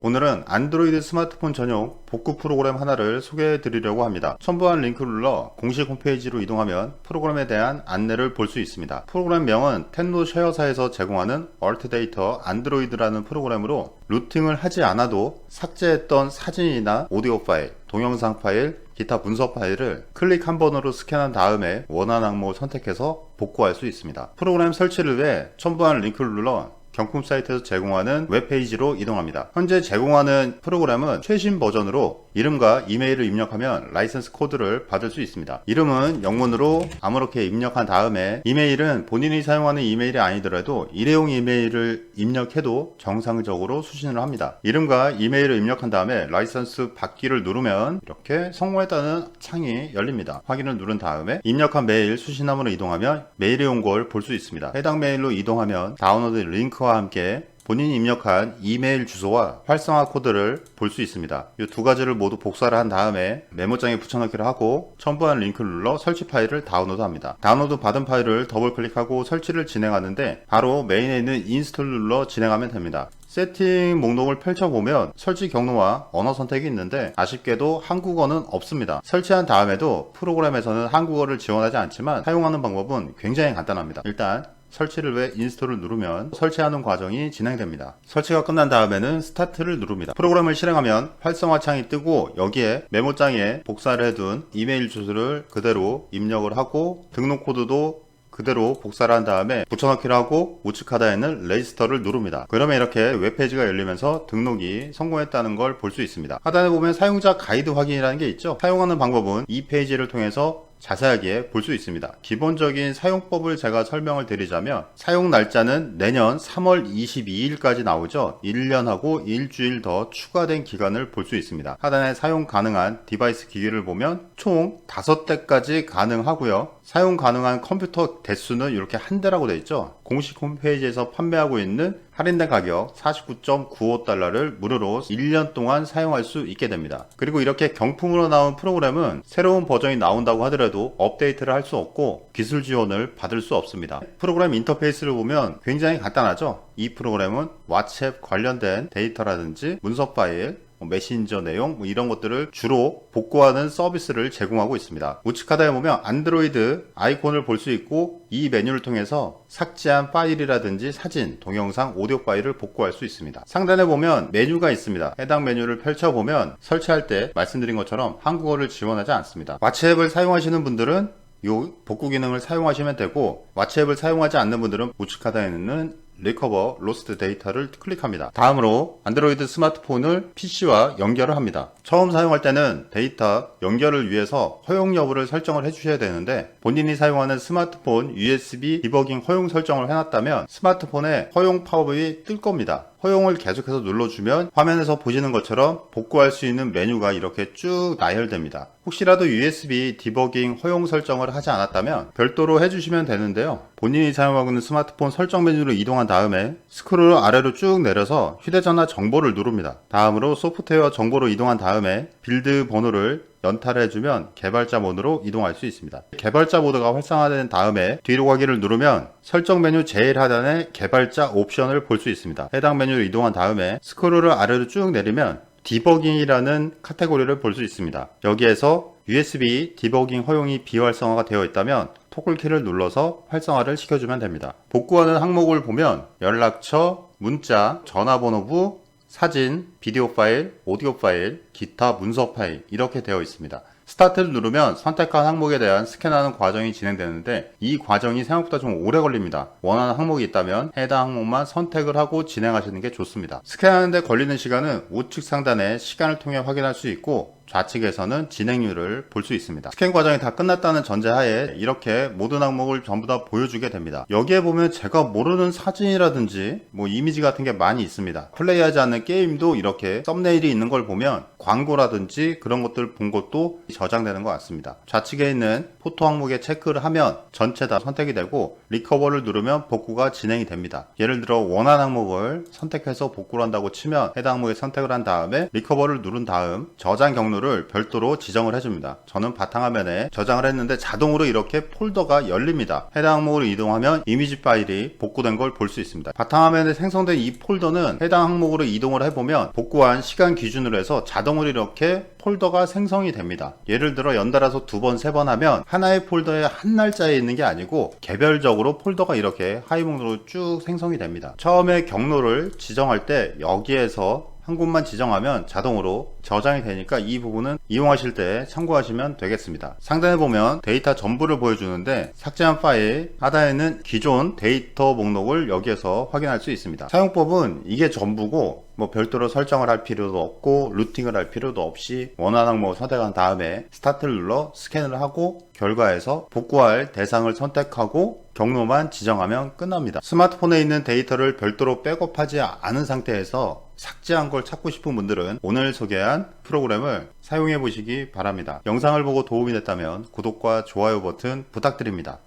오늘은 안드로이드 스마트폰 전용 복구 프로그램 하나를 소개해 드리려고 합니다. 첨부한 링크를 눌러 공식 홈페이지로 이동하면 프로그램에 대한 안내를 볼 수 있습니다. 프로그램명은 텐노 쉐어사에서 제공하는 얼트데이터 안드로이드라는 프로그램으로 루팅을 하지 않아도 삭제했던 사진이나 오디오 파일, 동영상 파일, 기타 문서 파일을 클릭 한 번으로 스캔한 다음에 원하는 항목을 선택해서 복구할 수 있습니다. 프로그램 설치를 위해 첨부한 링크를 눌러 경품 사이트에서 제공하는 웹페이지로 이동합니다. 현재 제공하는 프로그램은 최신 버전으로 이름과 이메일을 입력하면 라이선스 코드를 받을 수 있습니다. 이름은 영문으로 아무렇게 입력한 다음에 이메일은 본인이 사용하는 이메일이 아니더라도 일회용 이메일을 입력해도 정상적으로 수신을 합니다. 이름과 이메일을 입력한 다음에 라이선스 받기를 누르면 이렇게 성공했다는 창이 열립니다. 확인을 누른 다음에 입력한 메일 수신함으로 이동하면 메일이 온 걸 볼 수 있습니다. 해당 메일로 이동하면 다운로드 링크와 함께 본인이 입력한 이메일 주소와 활성화 코드를 볼 수 있습니다. 이 두 가지를 모두 복사를 한 다음에 메모장에 붙여넣기를 하고 첨부한 링크를 눌러 설치 파일을 다운로드 합니다. 다운로드 받은 파일을 더블 클릭하고 설치를 진행하는데 바로 메인에 있는 인스톨 눌러 진행하면 됩니다. 세팅 목록을 펼쳐보면 설치 경로와 언어 선택이 있는데 아쉽게도 한국어는 없습니다. 설치한 다음에도 프로그램에서는 한국어를 지원하지 않지만 사용하는 방법은 굉장히 간단합니다. 일단 설치를 위해 인스톨을 누르면 설치하는 과정이 진행됩니다. 설치가 끝난 다음에는 스타트를 누릅니다. 프로그램을 실행하면 활성화 창이 뜨고 여기에 메모장에 복사를 해둔 이메일 주소를 그대로 입력을 하고 등록 코드도 그대로 복사를 한 다음에 붙여넣기를 하고 우측 하단에는 레지스터를 누릅니다. 그러면 이렇게 웹페이지가 열리면서 등록이 성공했다는 걸 볼 수 있습니다. 하단에 보면 사용자 가이드 확인이라는 게 있죠. 사용하는 방법은 이 페이지를 통해서 자세하게 볼 수 있습니다. 기본적인 사용법을 제가 설명을 드리자면 사용 날짜는 내년 3월 22일까지 나오죠. 1년하고 일주일 더 추가된 기간을 볼 수 있습니다. 하단에 사용 가능한 디바이스 기기를 보면 총 5대까지 가능하고요. 사용 가능한 컴퓨터 대수는 이렇게 한 대라고 되어 있죠. 공식 홈페이지에서 판매하고 있는 할인된 가격 49.95달러를 무료로 1년 동안 사용할 수 있게 됩니다. 그리고 이렇게 경품으로 나온 프로그램은 새로운 버전이 나온다고 하더라도 업데이트를 할 수 없고 기술 지원을 받을 수 없습니다. 프로그램 인터페이스를 보면 굉장히 간단하죠. 이 프로그램은 왓츠앱 관련된 데이터라든지 문서 파일, 메신저 내용 이런 것들을 주로 복구하는 서비스를 제공하고 있습니다. 우측 하단에 보면 안드로이드 아이콘을 볼 수 있고 이 메뉴를 통해서 삭제한 파일이라든지 사진, 동영상, 오디오 파일을 복구할 수 있습니다. 상단에 보면 메뉴가 있습니다. 해당 메뉴를 펼쳐보면 설치할 때 말씀드린 것처럼 한국어를 지원하지 않습니다. 왓츠앱을 사용하시는 분들은 이 복구 기능을 사용하시면 되고 왓츠앱을 사용하지 않는 분들은 우측 하단에 있는 리커버 로스트 데이터를 클릭합니다. 다음으로 안드로이드 스마트폰을 PC와 연결을 합니다. 처음 사용할 때는 데이터 연결을 위해서 허용 여부를 설정을 해주셔야 되는데 본인이 사용하는 스마트폰 USB 디버깅 허용 설정을 해놨다면 스마트폰에 허용 팝업이 뜰 겁니다. 허용을 계속해서 눌러주면 화면에서 보시는 것처럼 복구할 수 있는 메뉴가 이렇게 쭉 나열됩니다. 혹시라도 USB 디버깅 허용 설정을 하지 않았다면 별도로 해주시면 되는데요. 본인이 사용하고 있는 스마트폰 설정 메뉴로 이동한 다음에 스크롤 아래로 쭉 내려서 휴대전화 정보를 누릅니다. 다음으로 소프트웨어 정보로 이동한 다음에 빌드 번호를 연타해주면 개발자 모드로 이동할 수 있습니다. 개발자 모드가 활성화된 다음에 뒤로 가기를 누르면 설정 메뉴 제일 하단에 개발자 옵션을 볼 수 있습니다. 해당 메뉴로 이동한 다음에 스크롤을 아래로 쭉 내리면 디버깅이라는 카테고리를 볼 수 있습니다. 여기에서 USB 디버깅 허용이 비활성화가 되어 있다면 토글키를 눌러서 활성화를 시켜주면 됩니다. 복구하는 항목을 보면 연락처, 문자, 전화번호부, 사진, 비디오 파일, 오디오 파일, 기타 문서 파일 이렇게 되어 있습니다. 스타트를 누르면 선택한 항목에 대한 스캔하는 과정이 진행되는데 이 과정이 생각보다 좀 오래 걸립니다. 원하는 항목이 있다면 해당 항목만 선택을 하고 진행하시는 게 좋습니다. 스캔하는데 걸리는 시간은 우측 상단에 시간을 통해 확인할 수 있고 좌측에서는 진행률을 볼 수 있습니다. 스캔 과정이 다 끝났다는 전제하에 이렇게 모든 항목을 전부 다 보여주게 됩니다. 여기에 보면 제가 모르는 사진이라든지 이미지 같은 게 많이 있습니다. 플레이하지 않는 게임도 이렇게 썸네일이 있는 걸 보면 광고라든지 그런 것들 본 것도 저장되는 것 같습니다. 좌측에 있는 포토 항목에 체크를 하면 전체 다 선택이 되고 리커버를 누르면 복구가 진행이 됩니다. 예를 들어 원하는 항목을 선택해서 복구를 한다고 치면 해당 항목에 선택을 한 다음에 리커버를 누른 다음 저장 경로를 별도로 지정을 해줍니다. 저는 바탕화면에 저장을 했는데 자동으로 이렇게 폴더가 열립니다. 해당 항목으로 이동하면 이미지 파일이 복구된 걸 볼 수 있습니다. 바탕화면에 생성된 이 폴더는 해당 항목으로 이동을 해보면 복구한 시간 기준으로 해서 자동으로 이렇게 폴더가 생성이 됩니다. 예를 들어 연달아서 2번, 3번 하면 하나의 폴더에 한 날짜에 있는 게 아니고 개별적으로 폴더가 이렇게 하이목록으로 쭉 생성이 됩니다. 처음에 경로를 지정할 때 여기에서 한 곳만 지정하면 자동으로 저장이 되니까 이 부분은 이용하실 때 참고하시면 되겠습니다. 상단에 보면 데이터 전부를 보여주는데 삭제한 파일 하단에는 기존 데이터 목록을 여기에서 확인할 수 있습니다. 사용법은 이게 전부고 별도로 설정을 할 필요도 없고 루팅을 할 필요도 없이 원하는 항목을 선택한 다음에 스타트를 눌러 스캔을 하고 결과에서 복구할 대상을 선택하고 경로만 지정하면 끝납니다. 스마트폰에 있는 데이터를 별도로 백업하지 않은 상태에서 삭제한 걸 찾고 싶은 분들은 오늘 소개한 프로그램을 사용해 보시기 바랍니다. 영상을 보고 도움이 됐다면 구독과 좋아요 버튼 부탁드립니다.